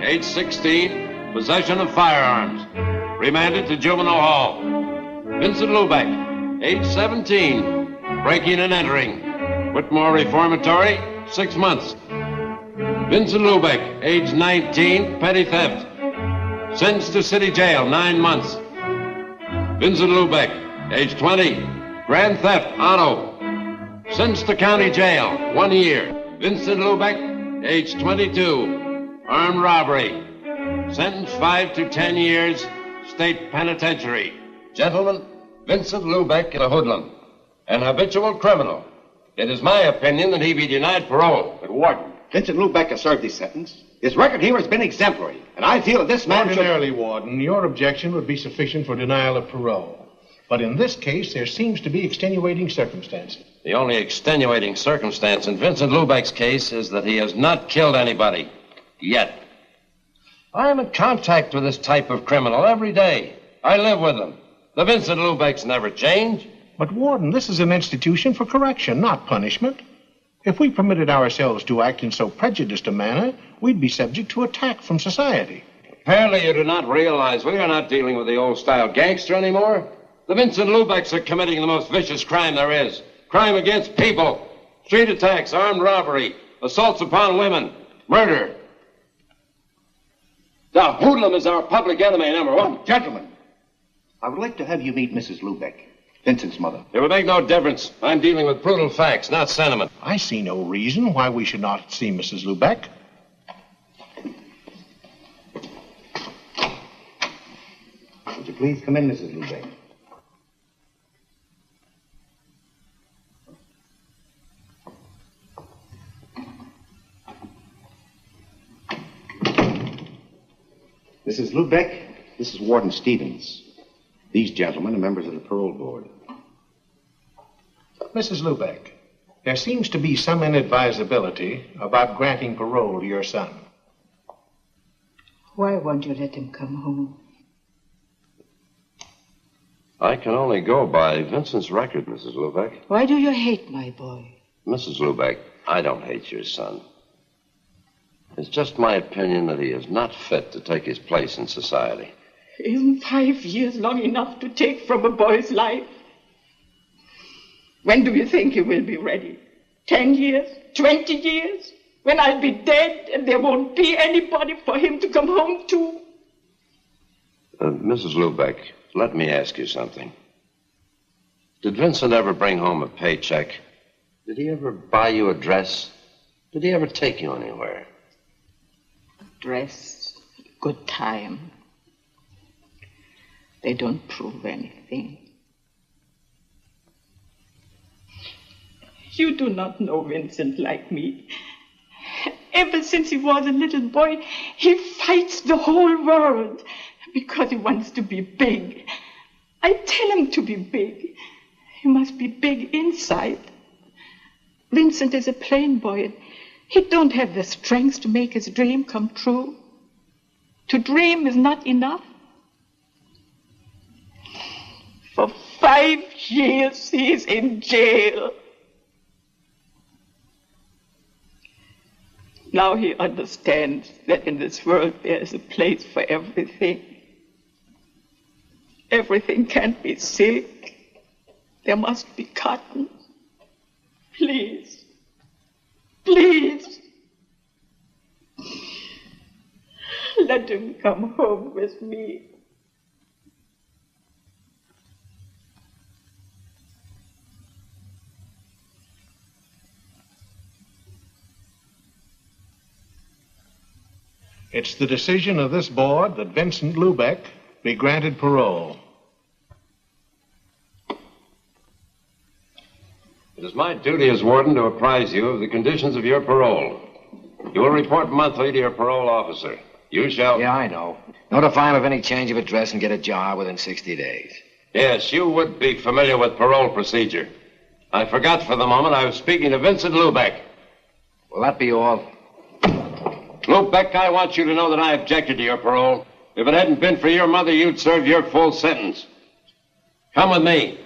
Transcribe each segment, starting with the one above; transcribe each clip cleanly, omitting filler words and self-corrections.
age 16, possession of firearms. Remanded to juvenile hall. Vincent Lubeck, age 17, breaking and entering. Whitmore Reformatory, 6 months. Vincent Lubeck, age 19, petty theft. Sentenced to city jail, 9 months. Vincent Lubeck, age 20, grand theft, auto. Sentenced to county jail, 1 year. Vincent Lubeck, age 22, armed robbery. Sentenced 5 to 10 years, state penitentiary. Gentlemen, Vincent Lubeck is a hoodlum, an habitual criminal. It is my opinion that he be denied parole. But, Warden, Vincent Lubeck has served his sentence. His record here has been exemplary, and I feel that this man Ordinarily, Warden, your objection would be sufficient for denial of parole. But in this case, there seems to be extenuating circumstances. The only extenuating circumstance in Vincent Lubeck's case is that he has not killed anybody. Yet. I am in contact with this type of criminal every day. I live with them. The Vincent Lubecks never change. But, Warden, this is an institution for correction, not punishment. If we permitted ourselves to act in so prejudiced a manner, we'd be subject to attack from society. Apparently you do not realize we are not dealing with the old-style gangster anymore. The Vincent Lubecks are committing the most vicious crime there is. Crime against people. Street attacks, armed robbery, assaults upon women, murder. The hoodlum is our public enemy, #1. Gentlemen, I would like to have you meet Mrs. Lubeck, Vincent's mother. It would make no difference. I'm dealing with brutal facts, not sentiment. I see no reason why we should not see Mrs. Lubeck. Would you please come in, Mrs. Lubeck? Mrs. Lubeck, this is Warden Stevens. These gentlemen are members of the parole board. Mrs. Lubeck, there seems to be some inadvisability about granting parole to your son. Why won't you let him come home? I can only go by Vincent's record, Mrs. Lubeck. Why do you hate my boy? Mrs. Lubeck, I don't hate your son. It's just my opinion that he is not fit to take his place in society. Isn't 5 years long enough to take from a boy's life? When do you think he will be ready? 10 years? 20 years? When I'll be dead and there won't be anybody for him to come home to? Mrs. Lubeck, let me ask you something. Did Vincent ever bring home a paycheck? Did he ever buy you a dress? Did he ever take you anywhere? Dress, good time. They don't prove anything. You do not know Vincent like me. Ever since he was a little boy, he fights the whole world because he wants to be big. I tell him to be big. He must be big inside. Vincent is a plain boy. He don't have the strength to make his dream come true. To dream is not enough. For 5 years he's in jail. Now he understands that in this world there is a place for everything. Everything can't be silk. There must be cotton. Please. Please. Let him come home with me. It's the decision of this board that Vincent Lubeck be granted parole. It is my duty as warden to apprise you of the conditions of your parole. You will report monthly to your parole officer. You shall... Yeah, I know. Notify him of any change of address and get a job within 60 days. Yes, you would be familiar with parole procedure. I forgot for the moment I was speaking to Vincent Lubeck. Will that be all? Lubeck, I want you to know that I objected to your parole. If it hadn't been for your mother, you'd serve your full sentence. Come with me.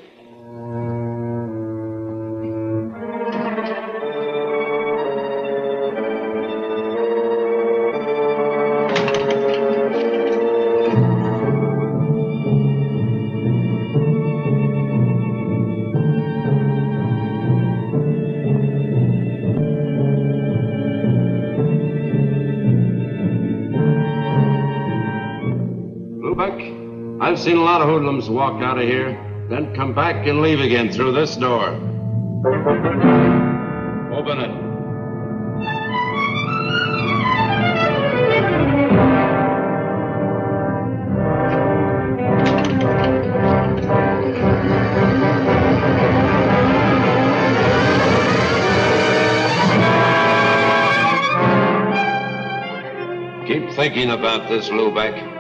Lubeck, I've seen a lot of hoodlums walk out of here, then come back and leave again through this door. Open it. Keep thinking about this, Lubeck.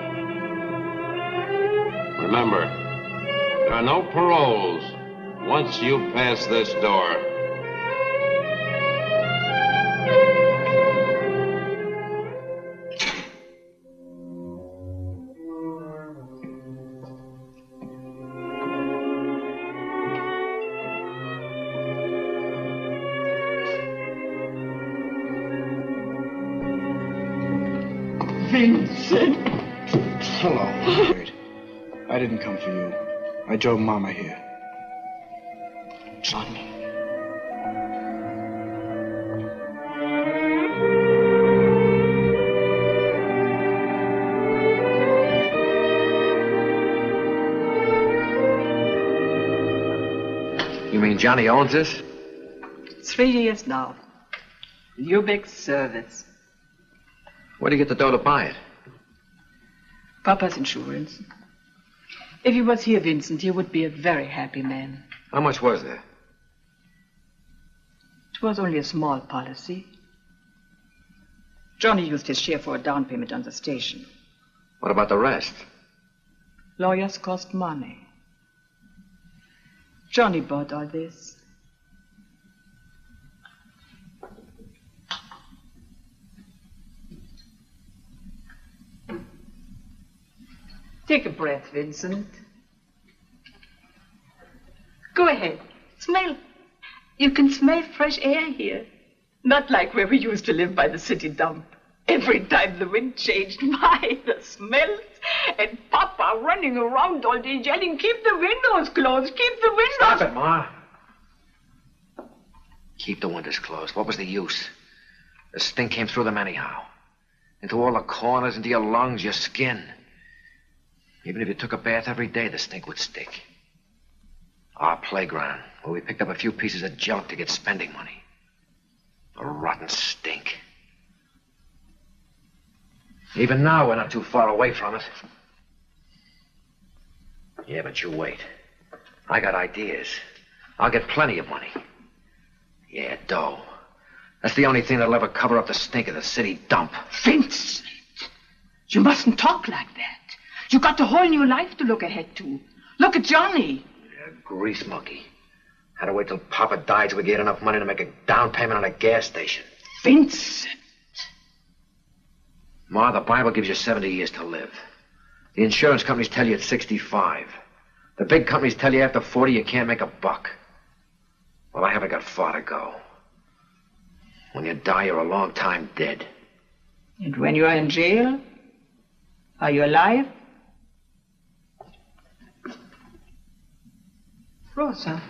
Remember, there are no paroles once you pass this door. Vincent. Hello. I didn't come for you. I drove Mama here. Johnny. You mean Johnny owns this? 3 years now. Lubeck's service. Where'd you get the dough to buy it? Papa's insurance. If he was here, Vincent, he would be a very happy man. How much was there? It was only a small policy. Johnny used his share for a down payment on the station. What about the rest? Lawyers cost money. Johnny bought all this. Take a breath, Vincent. Go ahead. Smell. You can smell fresh air here. Not like where we used to live by the city dump. Every time the wind changed, my, the smells. And Papa running around all day yelling, keep the windows closed, keep the windows... Stop it, Ma. Keep the windows closed. What was the use? The stink came through them anyhow. Into all the corners, into your lungs, your skin. Even if you took a bath every day, the stink would stick. Our playground, where we picked up a few pieces of junk to get spending money. A rotten stink. Even now, we're not too far away from it. Yeah, but you wait. I got ideas. I'll get plenty of money. Yeah, dough. That's the only thing that'll ever cover up the stink of the city dump. Vincent, you mustn't talk like that. You got a whole new life to look ahead to. Look at Johnny. Yeah, grease monkey. Had to wait till Papa died so we get enough money to make a down payment on a gas station. Vincent. Ma, the Bible gives you 70 years to live. The insurance companies tell you it's 65. The big companies tell you after 40 you can't make a buck. Well, I haven't got far to go. When you die, you're a long time dead. And when you are in jail, are you alive? Rosa.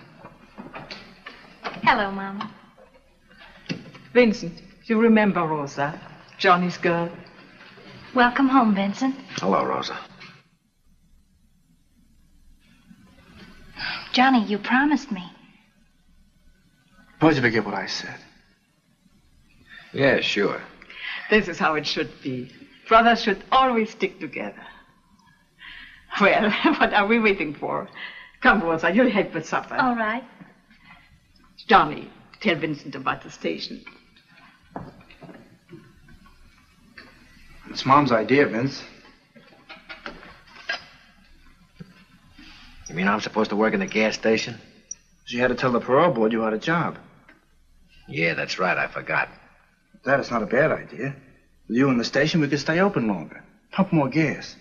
Hello, Mama. Vincent, you remember Rosa, Johnny's girl? Welcome home, Vincent. Hello, Rosa. Johnny, you promised me. Suppose you forget what I said. Yeah, sure. This is how it should be. Brothers should always stick together. Well, what are we waiting for? Come, Rosa, you'll help with supper. All right. Johnny, tell Vincent about the station. It's Mom's idea, Vince. You mean I'm supposed to work in the gas station? She had to tell the parole board you had a job. Yeah, that's right. I forgot. That is not a bad idea. With you in the station, we could stay open longer. Pump more gas.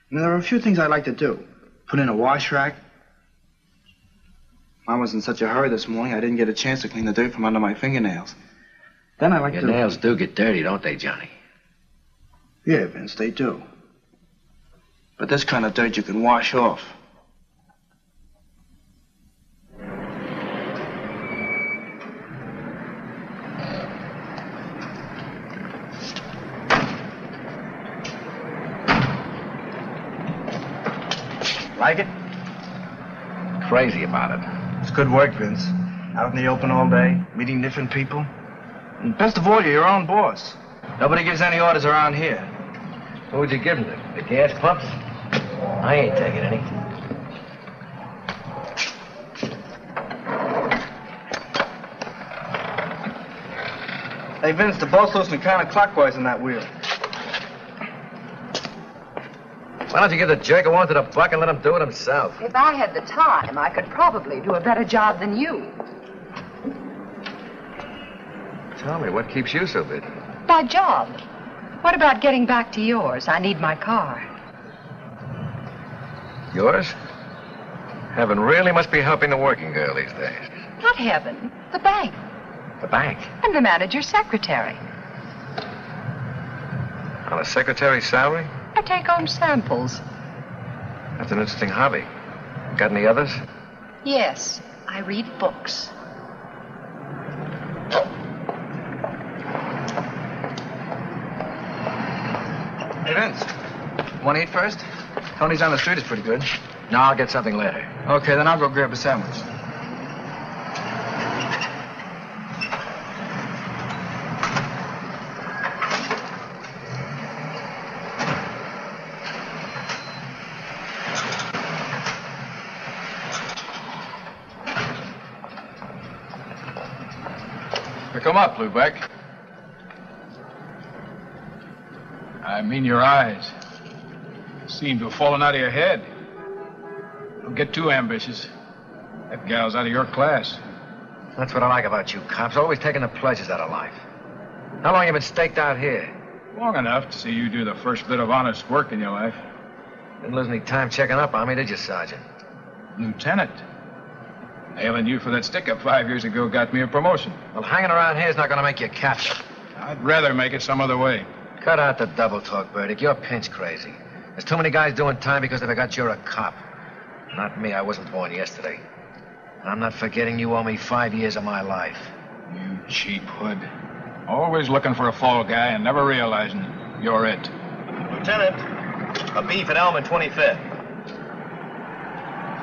And there are a few things I'd like to do. Put in a wash rack. Mom was in such a hurry this morning, I didn't get a chance to clean the dirt from under my fingernails. Then I'd like Your to... nails do get dirty, don't they, Johnny? Yeah, Vince, they do. But this kind of dirt you can wash off. Like it? Crazy about it. It's good work, Vince. Out in the open all day, meeting different people. And best of all, you're your own boss. Nobody gives any orders around here. Who would you give them to? The gas pumps? I ain't taking any. Hey, Vince, the boat's loosening counterclockwise in that wheel. Why don't you give the jerk a one to the buck and let him do it himself? If I had the time, I could probably do a better job than you. Tell me, what keeps you so busy? My job. What about getting back to yours? I need my car. Yours? Heaven really must be helping the working girl these days. Not heaven, the bank. The bank? And the manager's secretary. On a secretary's salary? I take home samples. That's an interesting hobby. Got any others? Yes, I read books. Hey, Vince, want to eat first? Tony's on the street is pretty good. No, I'll get something later. Okay, then I'll go grab a sandwich. Come up, Lubeck. I mean your eyes. Seem to have fallen out of your head. Don't get too ambitious. That gal's out of your class. That's what I like about you cops, always taking the pleasures out of life. How long you been staked out here? Long enough to see you do the first bit of honest work in your life. Didn't lose any time checking up on me, did you, Sergeant? Lieutenant. Hailing you for that stick-up 5 years ago got me a promotion. Well, hanging around here is not going to make you a captain. I'd rather make it some other way. Cut out the double talk, Burdick. You're pinch crazy. There's too many guys doing time because they forgot you're a cop. Not me. I wasn't born yesterday. I'm not forgetting you owe me 5 years of my life. You cheap hood. Always looking for a fall guy and never realizing you're it. Lieutenant, a beef at Elm and 25th.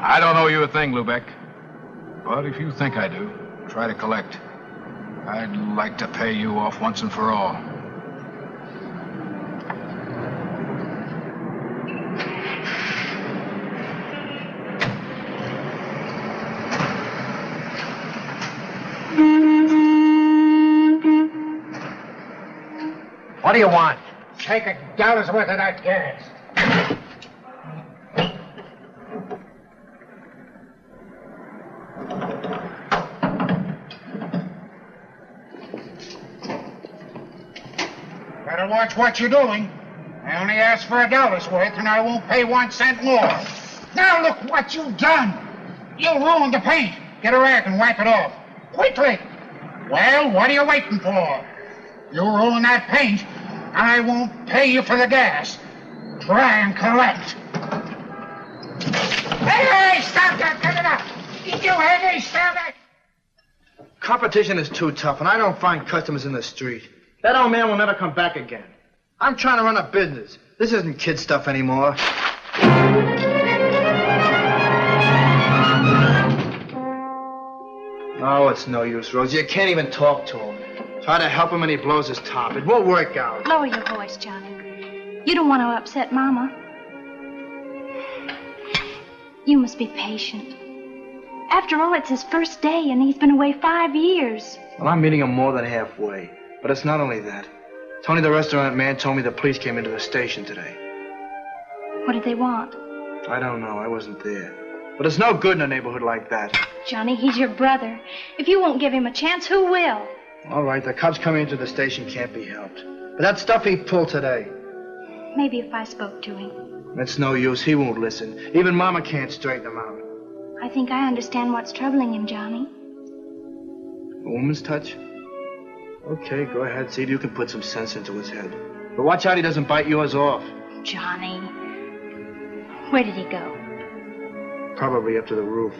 I don't owe you a thing, Lubeck. But if you think I do, try to collect. I'd like to pay you off once and for all. What do you want? Take $1 worth of that gas. Better watch what you're doing. I only asked for $1 worth, and I won't pay 1 cent more. Now look what you've done. You ruined the paint. Get a rag and wipe it off. Quickly. Well, what are you waiting for? You ruin that paint, and I won't pay you for the gas. Try and collect. Hey, stop that! Get it up! Did you hear me? Stop it! Competition is too tough, and I don't find customers in the street. That old man will never come back again. I'm trying to run a business. This isn't kid stuff anymore. Oh, it's no use, Rosie. You can't even talk to him. Try to help him and he blows his top. It won't work out. Lower your voice, Johnny. You don't want to upset Mama. You must be patient. After all, it's his first day, and he's been away 5 years. Well, I'm meeting him more than halfway. But it's not only that. Tony, the restaurant man, told me the police came into the station today. What did they want? I don't know. I wasn't there. But it's no good in a neighborhood like that. Johnny, he's your brother. If you won't give him a chance, who will? All right, the cops coming into the station can't be helped. But that stuff he pulled today. Maybe if I spoke to him. It's no use. He won't listen. Even Mama can't straighten him out. I think I understand what's troubling him, Johnny. A woman's touch? Okay, go ahead. See if you can put some sense into his head. But watch out he doesn't bite yours off. Johnny. Where did he go? Probably up to the roof.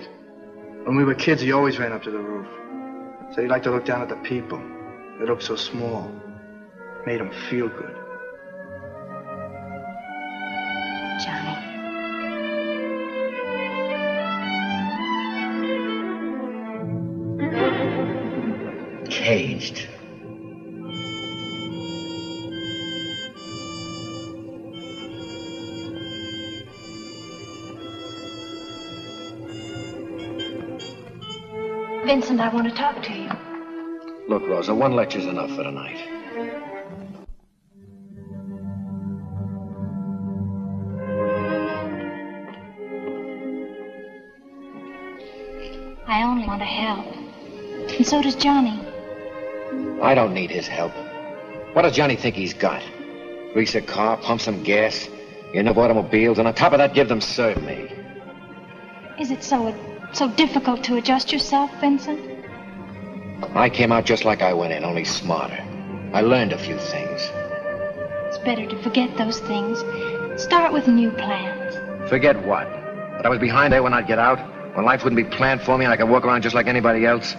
When we were kids, he always ran up to the roof. Said he liked to look down at the people. They looked so small. Made him feel good. Johnny. caged. Vincent, I want to talk to you. Look, Rosa, one lecture's enough for tonight. I only want to help. And so does Johnny. I don't need his help. What does Johnny think he's got? Grease a car, pump some gas, get enough automobiles, and on top of that, give them serve me. Is it so difficult to adjust yourself, Vincent? I came out just like I went in, only smarter. I learned a few things. It's better to forget those things. Start with new plans. Forget what? That I was behind there when I'd get out? When life wouldn't be planned for me and I could walk around just like anybody else?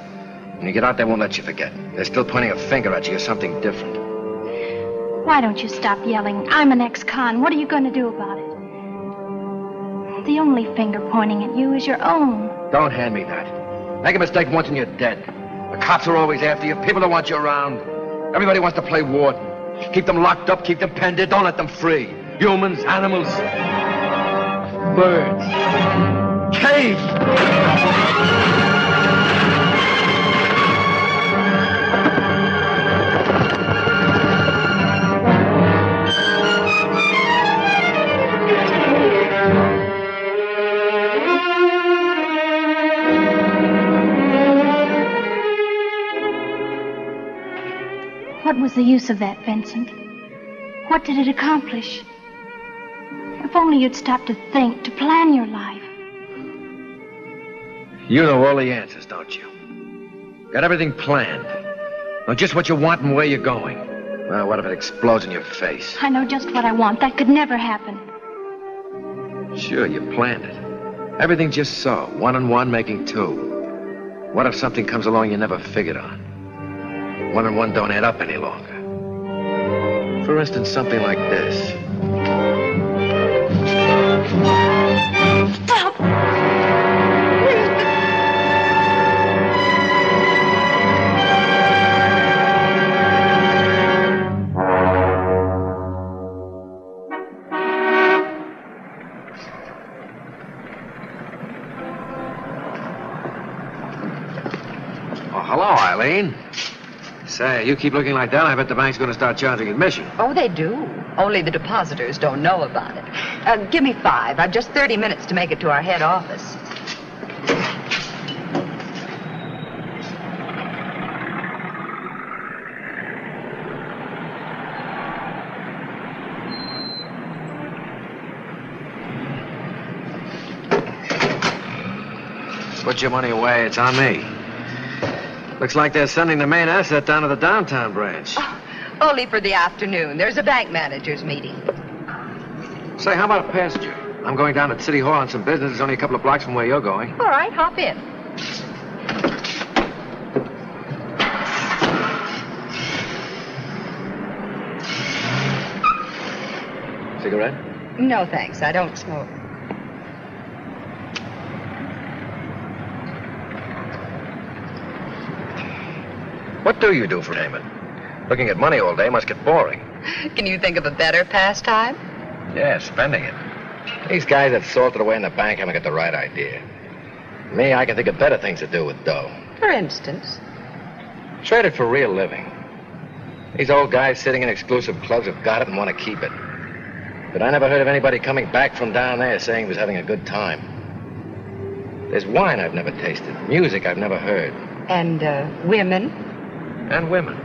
When you get out, they won't let you forget. They're still pointing a finger at you or something different. Why don't you stop yelling, I'm an ex-con. What are you going to do about it? The only finger pointing at you is your own. Don't hand me that. Make a mistake once and you're dead. The cops are always after you. People don't want you around. Everybody wants to play warden. Keep them locked up, keep them penned in. Don't let them free. Humans, animals, birds, caves. What was the use of that, Vincent? What did it accomplish? If only you'd stop to think, to plan your life. You know all the answers, don't you? Got everything planned. Know just what you want and where you're going. Well, what if it explodes in your face? I know just what I want. That could never happen. Sure, you planned it. Everything just so. 1 and 1 making 2. What if something comes along you never figured on? 1 and 1 don't add up any longer. For instance, something like this. Stop! Oh, hello, Eileen. Say, you keep looking like that, I bet the bank's going to start charging admission. Oh, they do. Only the depositors don't know about it. Give me 5. I've just 30 minutes to make it to our head office. Put your money away, it's on me. Looks like they're sending the main asset down to the downtown branch. Oh, only for the afternoon. There's a bank managers meeting. Say, how about a passenger? I'm going down to City Hall on some business. It's only a couple of blocks from where you're going. All right, hop in. Cigarette? No, thanks. I don't smoke. What do you do for payment? Looking at money all day must get boring. Can you think of a better pastime? Yeah, spending it. These guys that salted away in the bank haven't got the right idea. Me, I can think of better things to do with dough. For instance? Trade it for real living. These old guys sitting in exclusive clubs have got it and want to keep it. But I never heard of anybody coming back from down there saying he was having a good time. There's wine I've never tasted, music I've never heard. And, women? And women.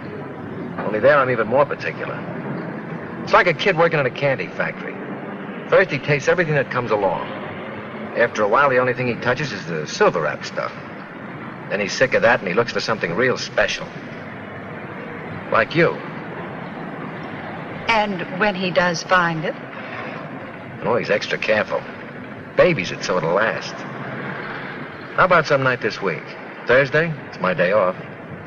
Only there I'm even more particular. It's like a kid working in a candy factory. First he tastes everything that comes along. After a while, the only thing he touches is the silver wrap stuff. Then he's sick of that and he looks for something real special. Like you. And when he does find it? Oh, he's extra careful. Babies it so it'll last. How about some night this week? Thursday? It's my day off.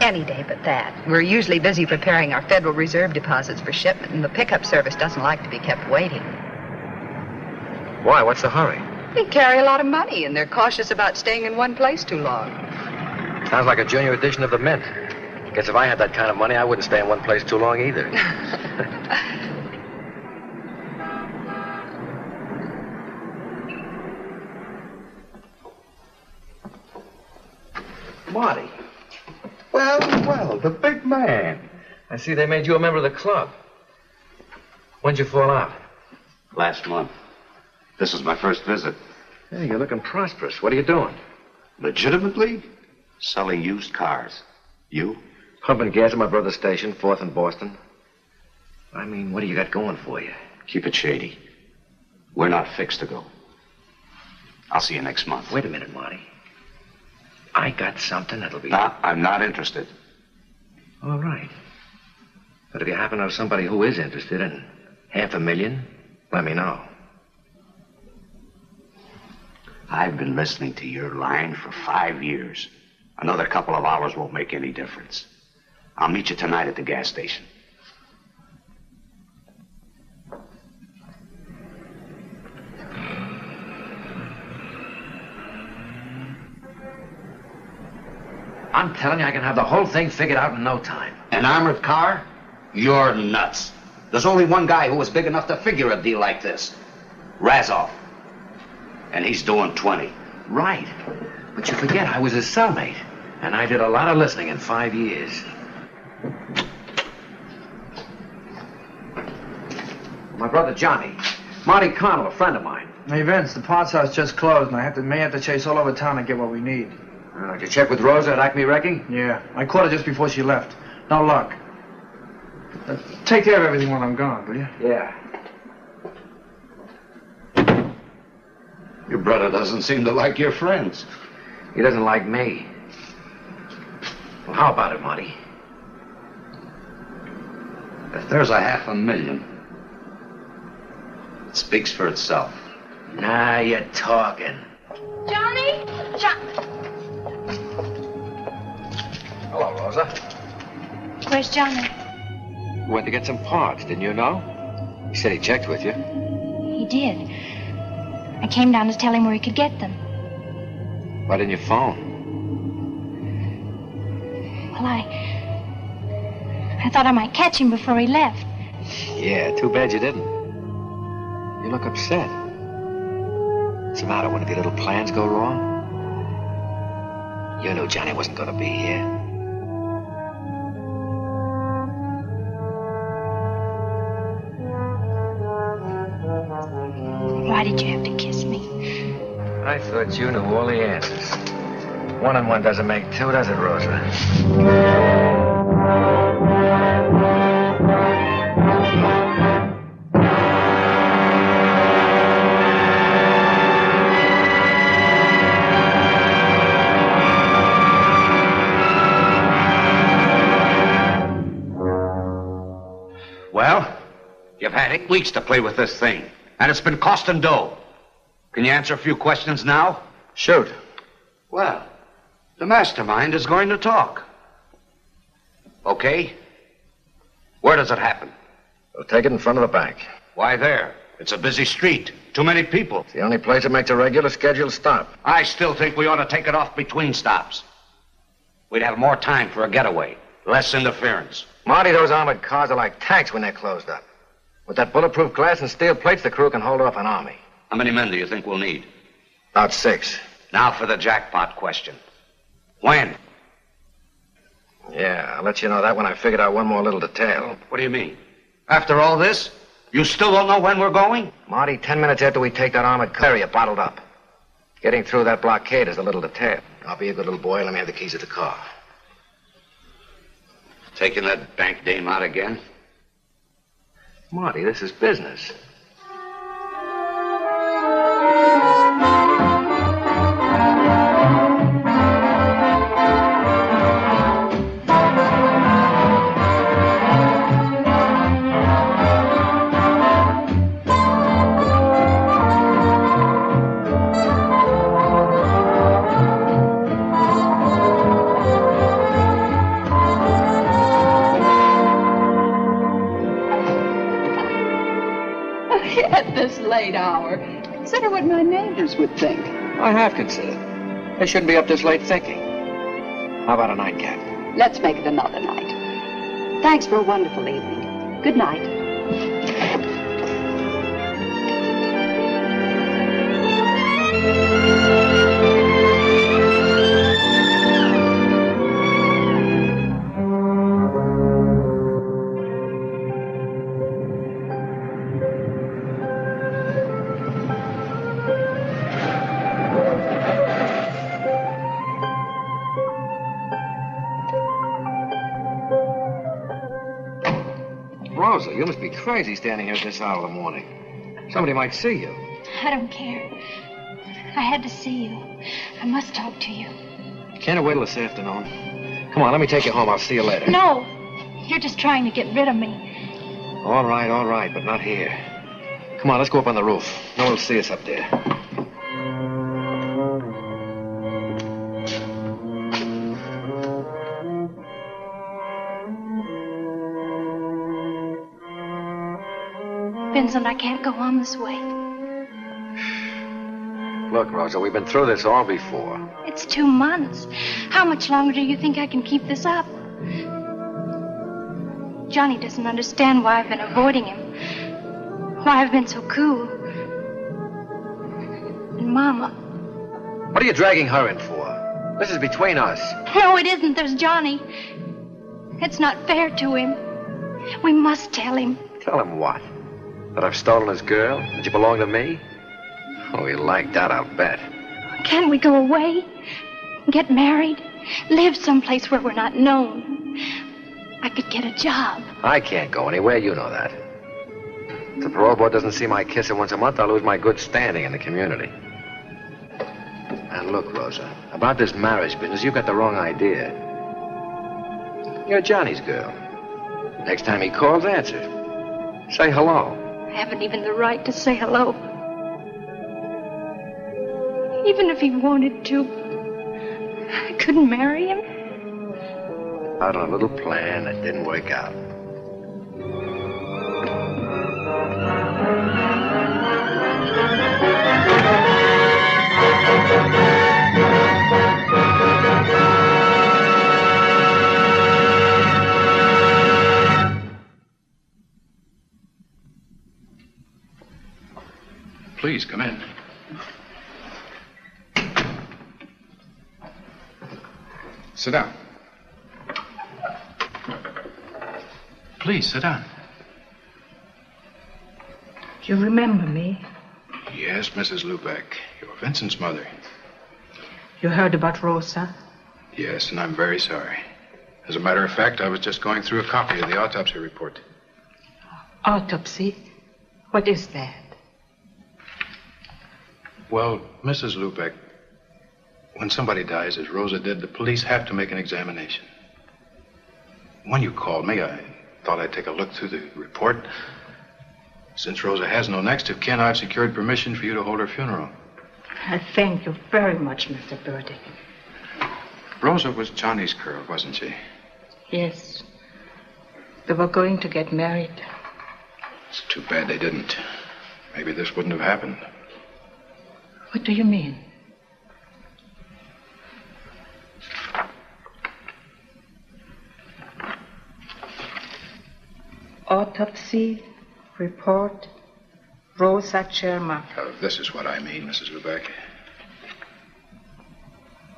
Any day but that. We're usually busy preparing our Federal Reserve deposits for shipment, and the pickup service doesn't like to be kept waiting. Why? What's the hurry? They carry a lot of money, and they're cautious about staying in one place too long. Sounds like a junior edition of the Mint. Guess if I had that kind of money, I wouldn't stay in one place too long either. Marty. Well, the big man. I see they made you a member of the club. When'd you fall out? Last month. This is my first visit. Hey, you're looking prosperous. What are you doing? Legitimately? Selling used cars. You? Pumping gas at my brother's station, 4th and Boston. I mean, what do you got going for you? Keep it shady. We're not fixed to go. I'll see you next month. Wait a minute, Marty. I got something that'll be... I'm not interested. All right. But if you happen to know somebody who is interested in $500,000, let me know. I've been listening to your line for 5 years. Another couple of hours won't make any difference. I'll meet you tonight at the gas station. I'm telling you, I can have the whole thing figured out in no time. An armored car? You're nuts. There's only one guy who was big enough to figure a deal like this. Razov. And he's doing 20. Right. But you forget I was his cellmate. And I did a lot of listening in 5 years. My brother Johnny. Marty Connell, a friend of mine. Hey, Vince, the parts house just closed, and I may have to chase all over town to get what we need. Did you check with Rosa at Acme Wrecking? Yeah, I caught her just before she left. No luck. Take care of everything while I'm gone, will you? Yeah. Your brother doesn't seem to like your friends. He doesn't like me. Well, how about it, Marty? If there's $500,000, it speaks for itself. Now you're talking. Johnny? Hello, Rosa. Where's Johnny? Went to get some parts, didn't you know? He said he checked with you. He did. I came down to tell him where he could get them. Why didn't you phone? Well, I thought I might catch him before he left. Yeah, too bad you didn't. You look upset. What's the matter? One of your little plans go wrong? You knew Johnny wasn't going to be here. Why did you have to kiss me? I thought you knew all the answers. 1 and 1 doesn't make 2, does it, Rosa? Well, you've had 8 weeks to play with this thing, and it's been costing dough. Can you answer a few questions now? Shoot. Well, the mastermind is going to talk. Okay. Where does it happen? We'll take it in front of the bank. Why there? It's a busy street. Too many people. It's the only place that makes a regular scheduled stop. I still think we ought to take it off between stops. We'd have more time for a getaway. Less interference. Marty, those armored cars are like tanks when they're closed up. With that bulletproof glass and steel plates, the crew can hold off an army. How many men do you think we'll need? About 6. Now for the jackpot question. When? Yeah, I'll let you know that when I figured out one more little detail. What do you mean? After all this, you still don't know when we're going? Marty, 10 minutes after we take that armored car, you're bottled up. Getting through that blockade is a little detail. I'll be a good little boy. Let me have the keys of the car. Taking that bank dame out again? Marty, this is business. At this late hour, consider what my neighbors would think. I have considered. They shouldn't be up this late thinking. How about a nightcap? Let's make it another night. Thanks for a wonderful evening. Good night. Rosa, you must be crazy standing here at this hour of the morning. Somebody might see you. I don't care. I had to see you. I must talk to you. Can't it wait till this afternoon? Come on, let me take you home. I'll see you later. No. You're just trying to get rid of me. All right, but not here. Come on, let's go up on the roof. No one will see us up there. Vincent, I can't go on this way. Look, Rosa, we've been through this all before. It's 2 months. How much longer do you think I can keep this up? Johnny doesn't understand why I've been avoiding him. Why I've been so cool. And Mama. What are you dragging her in for? This is between us. No, it isn't. There's Johnny. It's not fair to him. We must tell him. Tell him what? That I've stolen his girl? That you belong to me? Oh, he'll like that, I'll bet. Can't we go away? Get married? Live someplace where we're not known? I could get a job. I can't go anywhere, you know that. If the parole board doesn't see my kisser once a month, I'll lose my good standing in the community. And look, Rosa, about this marriage business, you've got the wrong idea. You're Johnny's girl. Next time he calls, answer. Say hello. I haven't even the right to say hello. Even if he wanted to, I couldn't marry him. Out on a little plan that didn't work out. Please, come in. Sit down. Please, sit down. You remember me? Yes, Mrs. Lubeck. You're Vincent's mother. You heard about Rosa? Yes, and I'm very sorry. As a matter of fact, I was just going through a copy of the autopsy report. Autopsy? What is that? Well, Mrs. Lubeck, when somebody dies, as Rosa did, the police have to make an examination. When you called me, I thought I'd take a look through the report. Since Rosa has no next of kin, I've secured permission for you to hold her funeral. I thank you very much, Mr. Birdie. Rosa was Johnny's girl, wasn't she? Yes. They were going to get married. It's too bad they didn't. Maybe this wouldn't have happened. What do you mean? Autopsy report, Rosa Chermacher. This is what I mean, Mrs. Lubeck.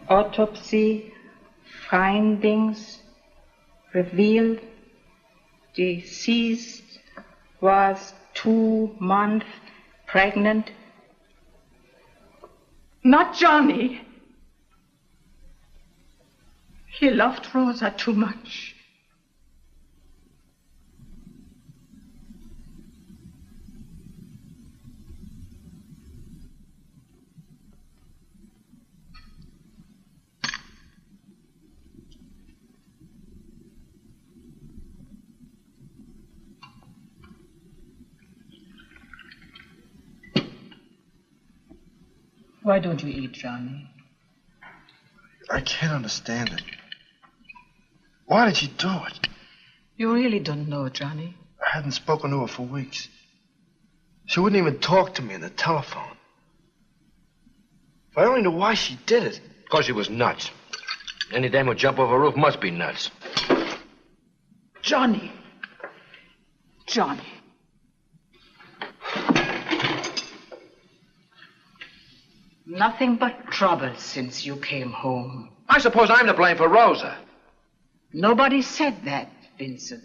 Autopsy findings revealed deceased was 2 months pregnant. Not Johnny. He loved Rosa too much. Why don't you eat, Johnny? I can't understand it. Why did you do it? You really don't know, Johnny. I hadn't spoken to her for weeks. She wouldn't even talk to me on the telephone. If I only knew why she did it. Because she was nuts. Any dame who jump over a roof must be nuts. Johnny. Johnny. Nothing but trouble since you came home. I suppose I'm to blame for Rosa. Nobody said that, Vincent.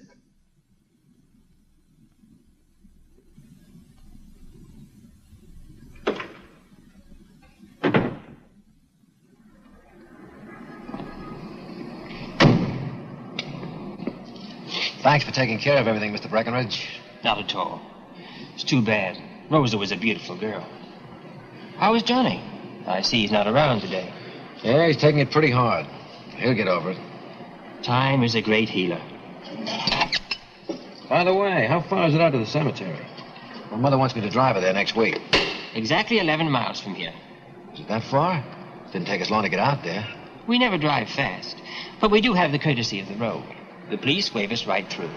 Thanks for taking care of everything, Mr. Breckenridge. Not at all. It's too bad. Rosa was a beautiful girl. How is Johnny? I see he's not around today. Yeah, he's taking it pretty hard. He'll get over it. Time is a great healer. By the way, how far is it out to the cemetery? My mother wants me to drive her there next week. Exactly 11 miles from here. Is it that far? Didn't take us long to get out there. We never drive fast, but we do have the courtesy of the road. The police wave us right through.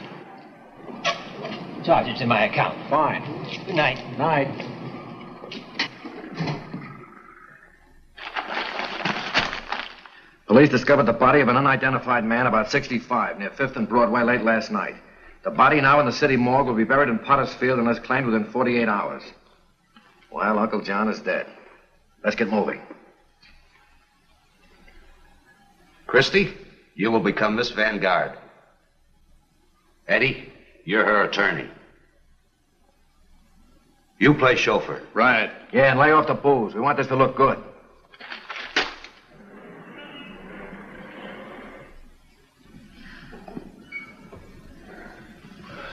Charge it to my account. Fine. Good night. Night. Police discovered the body of an unidentified man about 65 near 5th and Broadway late last night. The body now in the city morgue will be buried in Potter's Field unless claimed within 48 hours. Well, Uncle John is dead. Let's get moving. Christie, you will become Miss Vanguard. Eddie, you're her attorney. You play chauffeur. Right. Yeah, and lay off the booze. We want this to look good.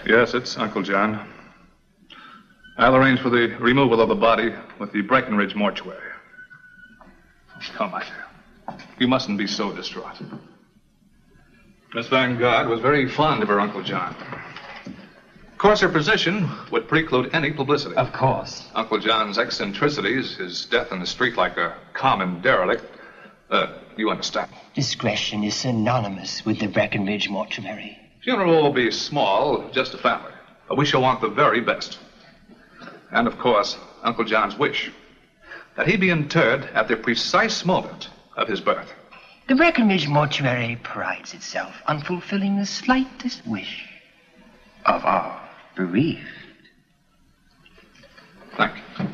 Yes, it's Uncle John. I'll arrange for the removal of the body with the Breckenridge mortuary. Come, my dear. You mustn't be so distraught. Miss Vanguard was very fond of her Uncle John. Of course, her position would preclude any publicity. Of course. Uncle John's eccentricities, his death in the street like a common derelict, you understand. Discretion is synonymous with the Breckenridge mortuary. Funeral will be small, just a family. But we shall want the very best. And, of course, Uncle John's wish that he be interred at the precise moment of his birth. The Breckenridge mortuary prides itself on fulfilling the slightest wish of our bereaved. Thank you.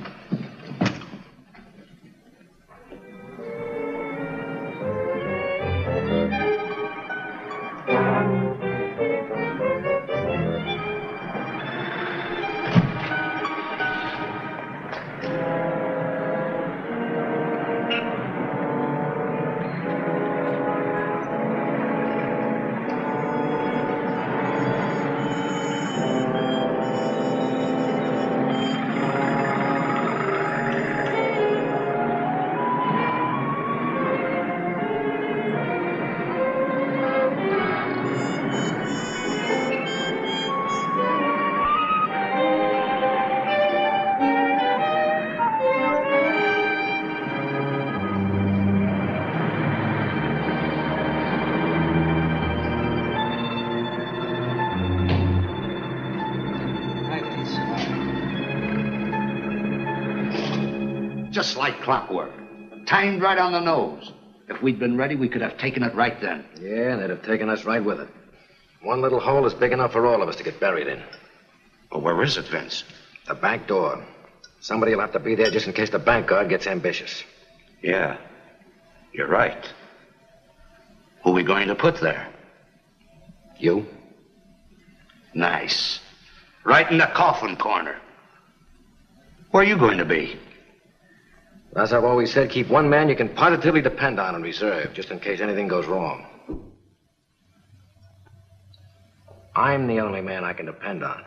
Just like clockwork. Timed right on the nose. If we'd been ready, we could have taken it right then. Yeah, and they'd have taken us right with it. One little hole is big enough for all of us to get buried in. Well, where is it, Vince? The back door. Somebody will have to be there just in case the bank guard gets ambitious. Yeah, you're right. Who are we going to put there? You? Nice. Right in the coffin corner. Where are you going to be? As I've always said, keep one man you can positively depend on in reserve, just in case anything goes wrong. I'm the only man I can depend on.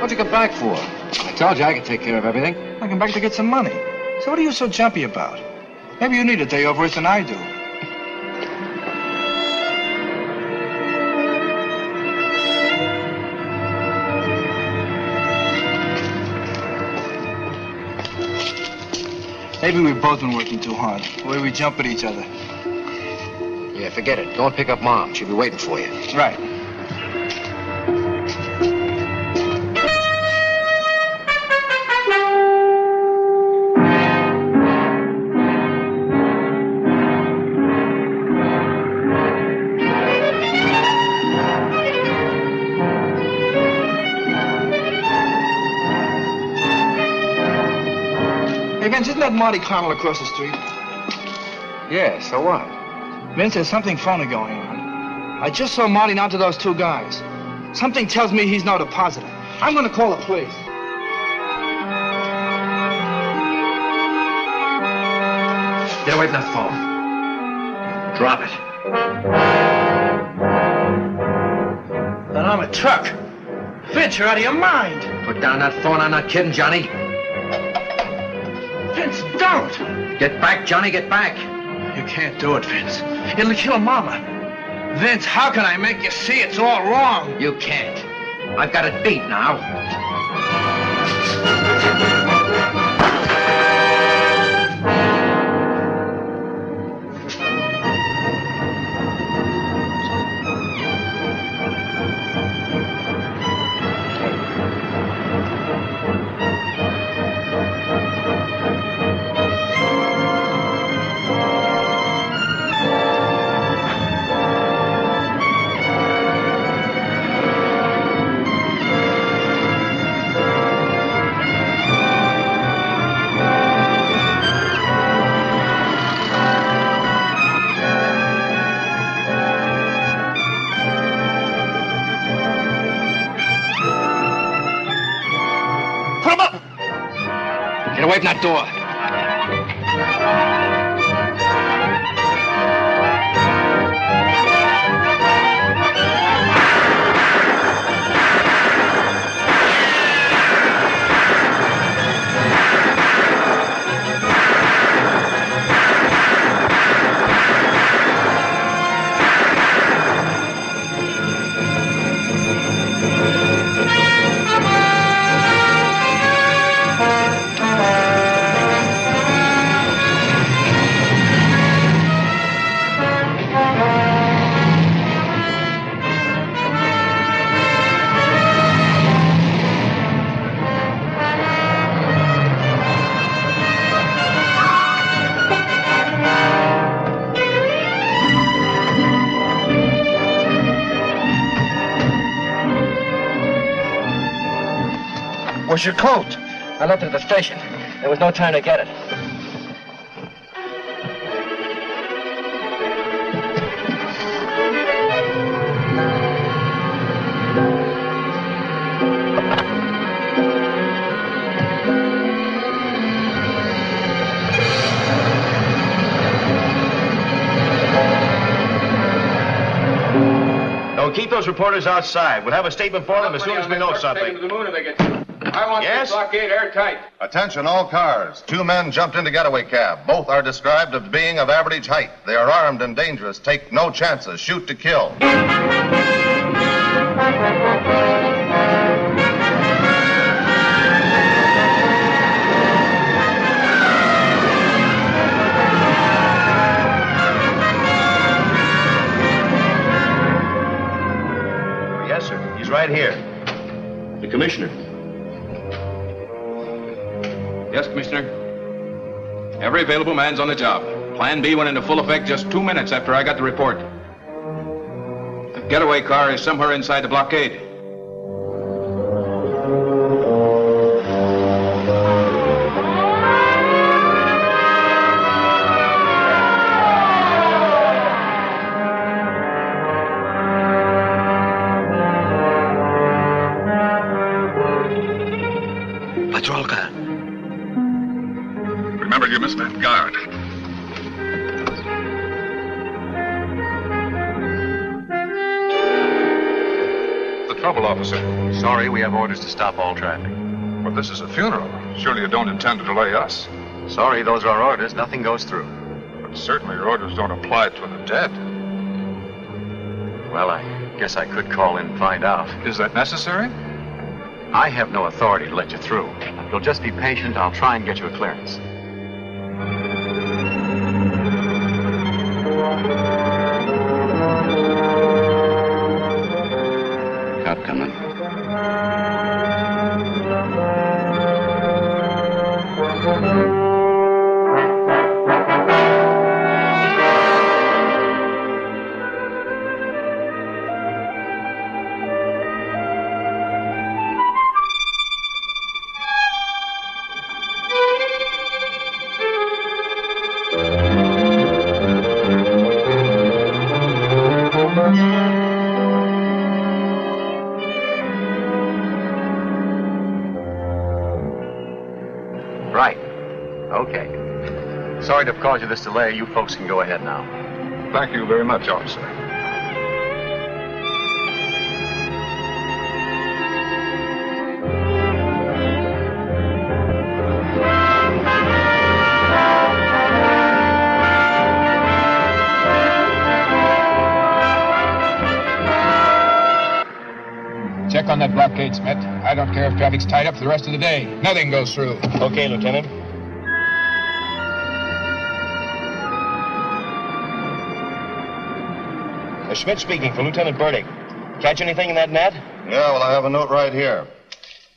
What'd you come back for? I told you I could take care of everything. I come back to get some money. So what are you so jumpy about? Maybe you need a day off worse than I do. Maybe we've both been working too hard. The way we jump at each other. Yeah, forget it. Go and pick up Mom. She'll be waiting for you. Right. Hey, Vince, isn't that Marty Connell across the street? Yeah, so what? Vince, there's something phony going on. I just saw Marty down to those two guys. Something tells me he's not a positive. I'm going to call the police. Get away from that phone. Drop it. Then I'm a truck. Vince, you're out of your mind. Put down that phone. I'm not kidding, Johnny. Vince, don't. Get back, Johnny, get back. You can't do it, Vince. It'll kill Mama. Vince, how can I make you see it's all wrong? You can't. I've got it beat now. Get away from that door. Where's your coat? I left it at the station. There was no time to get it. No, keep those reporters outside. We'll have a statement for them as soon as we know something. I want Yes? this blockade airtight. Attention all cars. 2 men jumped into getaway cab. Both are described as being of average height. They are armed and dangerous. Take no chances. Shoot to kill. Yes, sir. He's right here. The commissioner. Yes, Commissioner. Every available man's on the job. Plan B went into full effect just 2 minutes after I got the report. The getaway car is somewhere inside the blockade. Patrol car. Remember, you missed that guard. The trouble, officer? Sorry, we have orders to stop all traffic. But this is a funeral. Surely you don't intend to delay us. Sorry, those are our orders. Nothing goes through. But certainly your orders don't apply to the dead. Well, I guess I could call in and find out. Is that necessary? I have no authority to let you through. If you'll just be patient, I'll try and get you a clearance. Cop coming. Right. Okay. Sorry to have caused you this delay. You folks can go ahead now. Thank you very much, officer. Check on that blockade, Smith. I don't care if traffic's tied up for the rest of the day. Nothing goes through. Okay, Lieutenant. Schmidt speaking for Lieutenant Burdick. Catch anything in that net? Yeah, well, I have a note right here.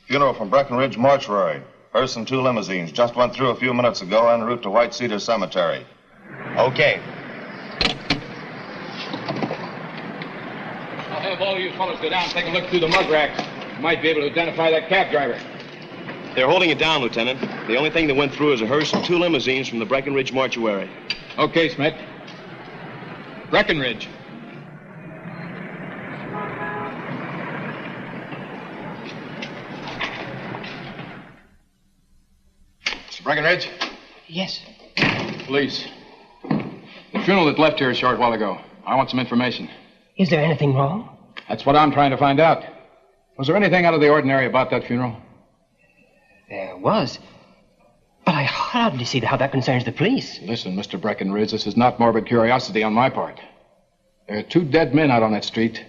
Funeral from Breckenridge Mortuary. Hearse and 2 limousines. Just went through a few minutes ago en route to White Cedar Cemetery. Okay. I'll have all you fellows go down and take a look through the mug racks. You might be able to identify that cab driver. They're holding it down, Lieutenant. The only thing that went through is a hearse and 2 limousines from the Breckenridge Mortuary. Okay, Smith. Breckenridge. Mr. Breckenridge? Yes. Police. The funeral that left here a short while ago. I want some information. Is there anything wrong? That's what I'm trying to find out. Was there anything out of the ordinary about that funeral? There was. But I hardly see how that concerns the police. Listen, Mr. Breckenridge, this is not morbid curiosity on my part. There are 2 dead men out on that street.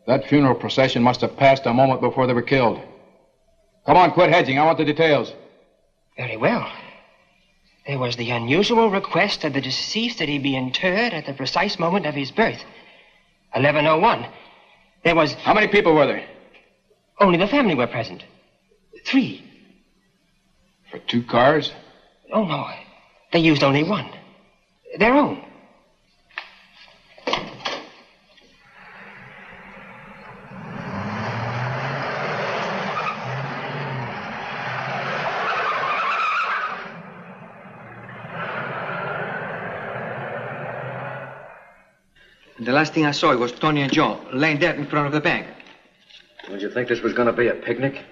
That funeral procession must have passed a moment before they were killed. Come on, quit hedging. I want the details. Very well. There was the unusual request of the deceased that he be interred at the precise moment of his birth. 11:01. There was... How many people were there? Only the family were present. 3. For 2 cars? Oh, no. They used only 1. Their own. The last thing I saw was Tony and Joe laying dead in front of the bank. Did you think this was going to be a picnic?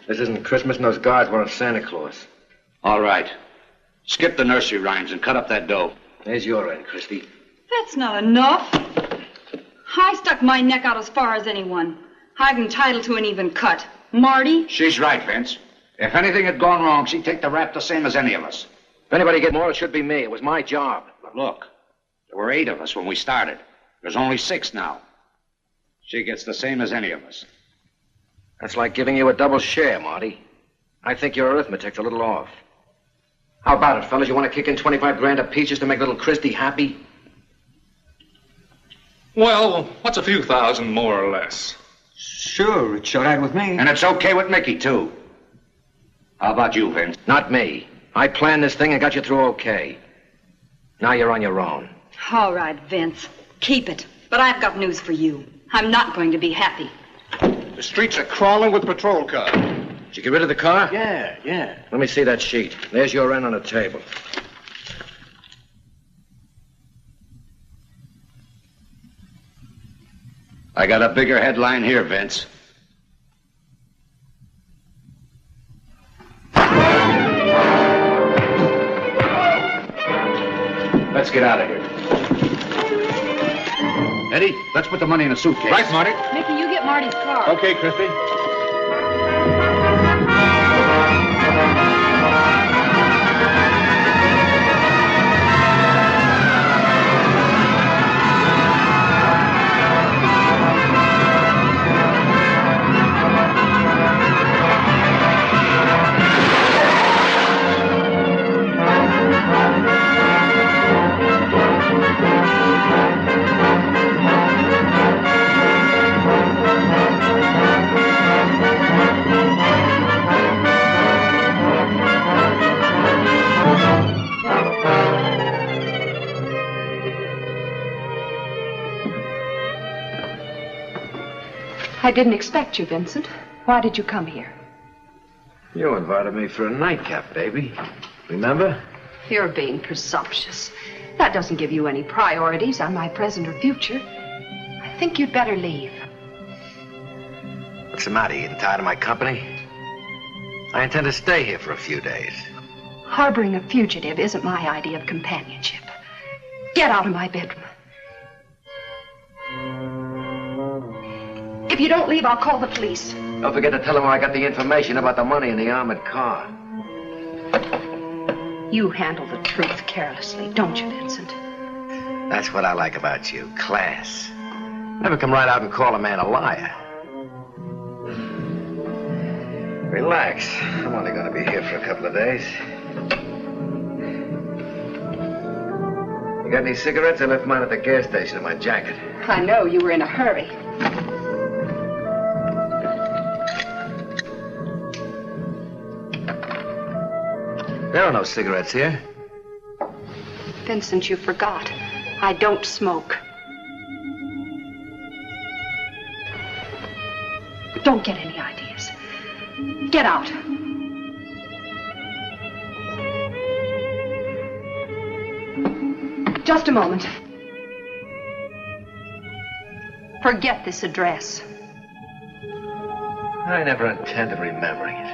This isn't Christmas and those guards weren't Santa Claus. All right. Skip the nursery rhymes and cut up that dough. There's your end, Christy. That's not enough. I stuck my neck out as far as anyone. I'm entitled to an even cut. Marty? She's right, Vince. If anything had gone wrong, she'd take the rap the same as any of us. If anybody get more, it should be me. It was my job. But look, there were 8 of us when we started. There's only 6 now. She gets the same as any of us. That's like giving you a double share, Marty. I think your arithmetic's a little off. How about it, fellas? You want to kick in 25 grand apiece just to make little Christy happy? Well, what's a few thousand more or less? Sure, it's all right with me. And it's okay with Mickey, too. How about you, Vince? Not me. I planned this thing and got you through okay. Now you're on your own. All right, Vince. Keep it. But I've got news for you. I'm not going to be happy. The streets are crawling with patrol cars. Did you get rid of the car? Yeah. Let me see that sheet. There's your end on the table. I got a bigger headline here, Vince. Let's get out of here. Eddie, let's put the money in a suitcase. Right, Marty. Mickey, you get Marty's car. Okay, Christy. I didn't expect you, Vincent. Why did you come here? You invited me for a nightcap, baby. Remember? You're being presumptuous. That doesn't give you any priorities on my present or future. I think you'd better leave. What's the matter? You getting tired of my company? I intend to stay here for a few days. Harboring a fugitive isn't my idea of companionship. Get out of my bedroom. If you don't leave, I'll call the police. Don't forget to tell them where I got the information about the money in the armored car. You handle the truth carelessly, don't you, Vincent? That's what I like about you, class. Never come right out and call a man a liar. Relax. I'm only going to be here for a couple of days. You got any cigarettes? I left mine at the gas station in my jacket. I know you were in a hurry. There are no cigarettes here. Vincent, you forgot. I don't smoke. Don't get any ideas. Get out. Just a moment. Forget this address. I never intended remembering it.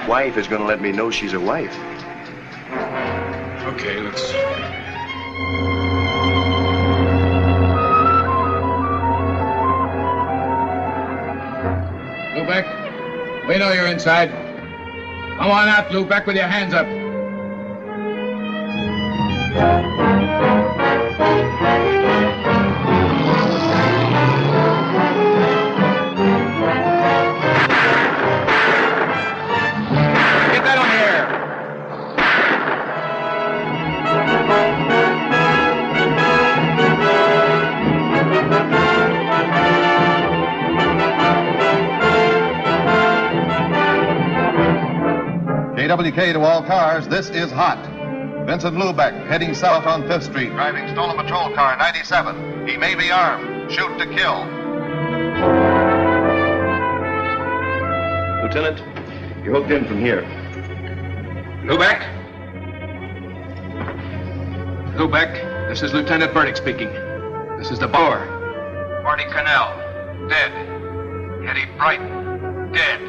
Wife is going to let me know she's a wife. Okay, let's... Lubeck, we know you're inside. Come on out, Lubeck, with your hands up. KWK to all cars, this is hot. Vincent Lubeck heading south on 5th Street, driving stolen patrol car 97. He may be armed. Shoot to kill. Lieutenant, you're hooked in from here. Lubeck? Lubeck, this is Lieutenant Burdick speaking. This is the Boer. Marty Cannell, dead. Eddie Brighton, dead.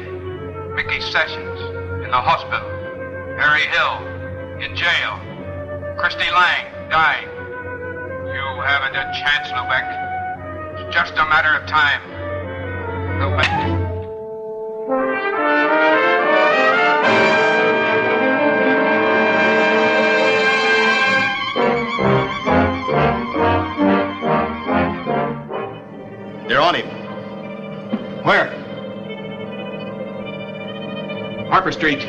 Mickey Sessions, in the hospital. Harry Hill, in jail. Christy Lang, dying. You haven't a chance, Lubeck. It's just a matter of time. Lubeck. They're on him. Where? Harper Street.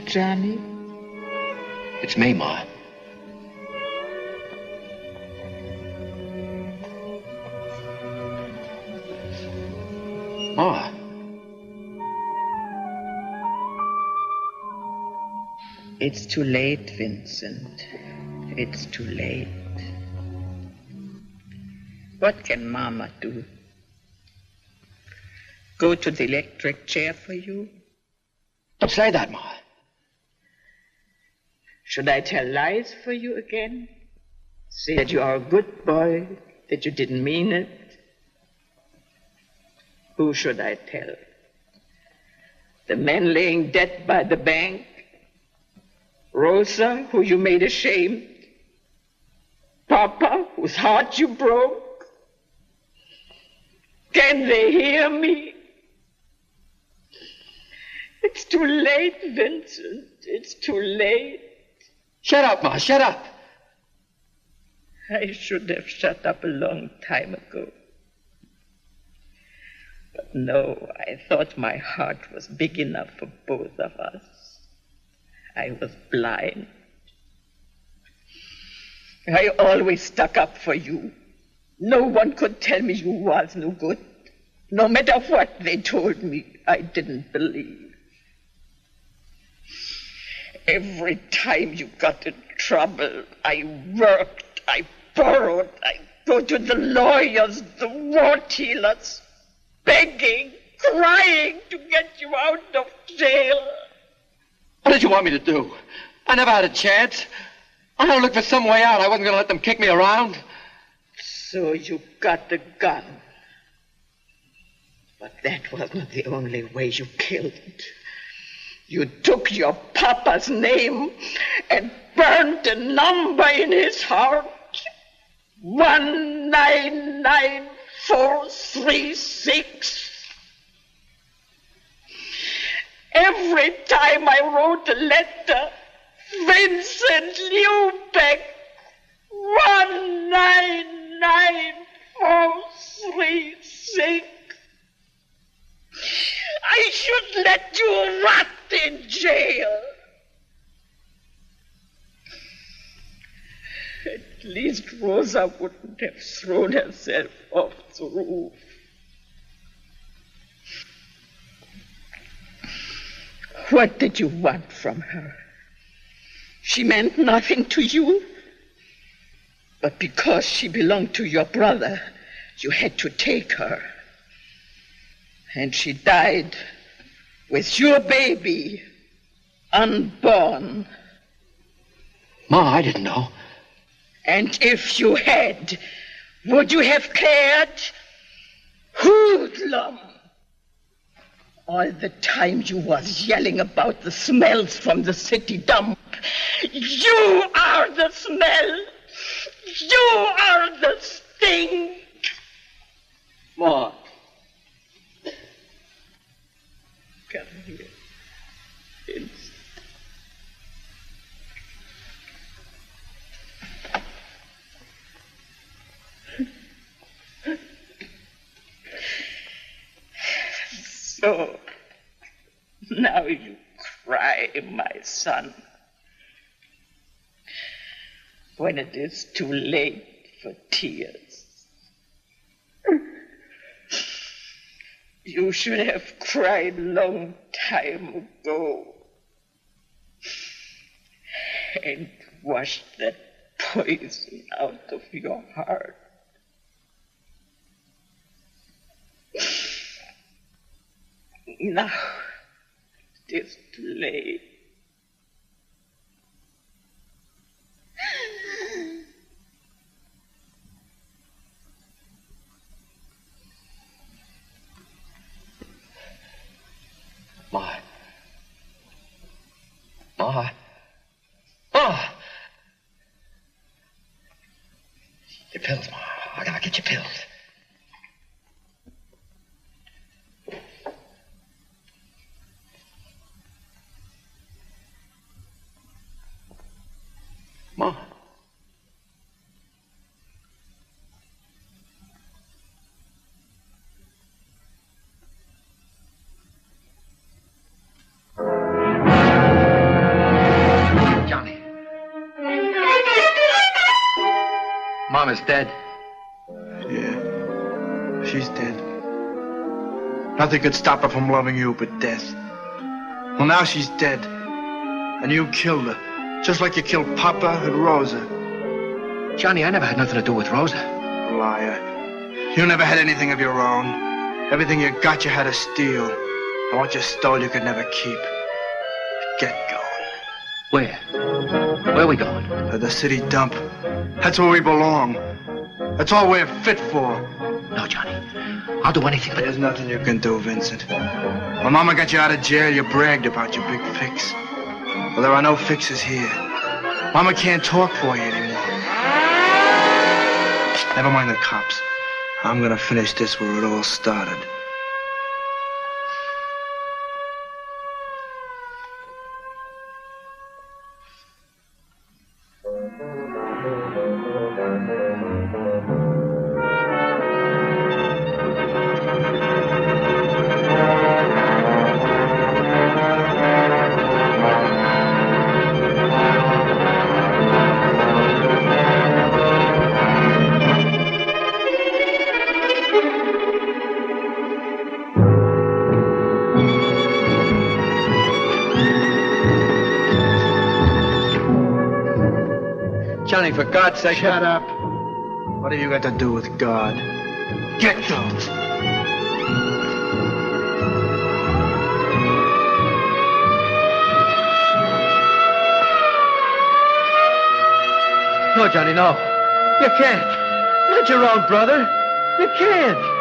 Johnny? It's me, Ma. Ma. It's too late, Vincent. It's too late. What can Mama do? Go to the electric chair for you? Don't say that, Ma. Should I tell lies for you again? Say that you are a good boy, that you didn't mean it? Who should I tell? The man laying dead by the bank? Rosa, who you made ashamed? Papa, whose heart you broke? Can they hear me? It's too late, Vincent. It's too late. Shut up, Ma, shut up. I should have shut up a long time ago. But no, I thought my heart was big enough for both of us. I was blind. I always stuck up for you. No one could tell me you was no good. No matter what they told me, I didn't believe. Every time you got in trouble, I worked, I borrowed, I go to the lawyers, the wart healers, begging, crying to get you out of jail. What did you want me to do? I never had a chance. I had to look for some way out. I wasn't going to let them kick me around. So you got the gun. But that wasn't the only way you killed. You took your papa's name and burned a number in his heart. 199436. Every time I wrote a letter, Vincent Lubeck, 199436. I should let you rot in jail. At least Rosa wouldn't have thrown herself off the roof. What did you want from her? She meant nothing to you. But because she belonged to your brother, you had to take her. And she died with your baby, unborn. Ma, I didn't know. And if you had, would you have cared? Hoodlum! All the time you was yelling about the smells from the city dump. You are the smell. You are the stink. Ma. Come here. Vincent. So, now you cry, my son, when it is too late for tears. You should have cried long time ago and washed that poison out of your heart. Now it is too late. Ma. Ma. Ma! Your pills, Ma. I gotta get your pills. Ma. Johnny. Mom is dead. Yeah, she's dead. Nothing could stop her from loving you but death. Well, now she's dead. And you killed her, just like you killed Papa and Rosa. Johnny, I never had nothing to do with Rosa. Liar. You never had anything of your own. Everything you got, you had to steal. And what you stole, you could never keep. Get going. Where? Where are we going? To the city dump. That's where we belong. That's all we're fit for. No, Johnny. I'll do anything. There's nothing you can do, Vincent. When Mama got you out of jail, you bragged about your big fix. Well, there are no fixes here. Mama can't talk for you anymore. Never mind the cops. I'm gonna finish this where it all started. Johnny, for God's sake... Shut up. What have you got to do with God? Get those. No, Johnny, no. You can't. Not your own brother. You can't.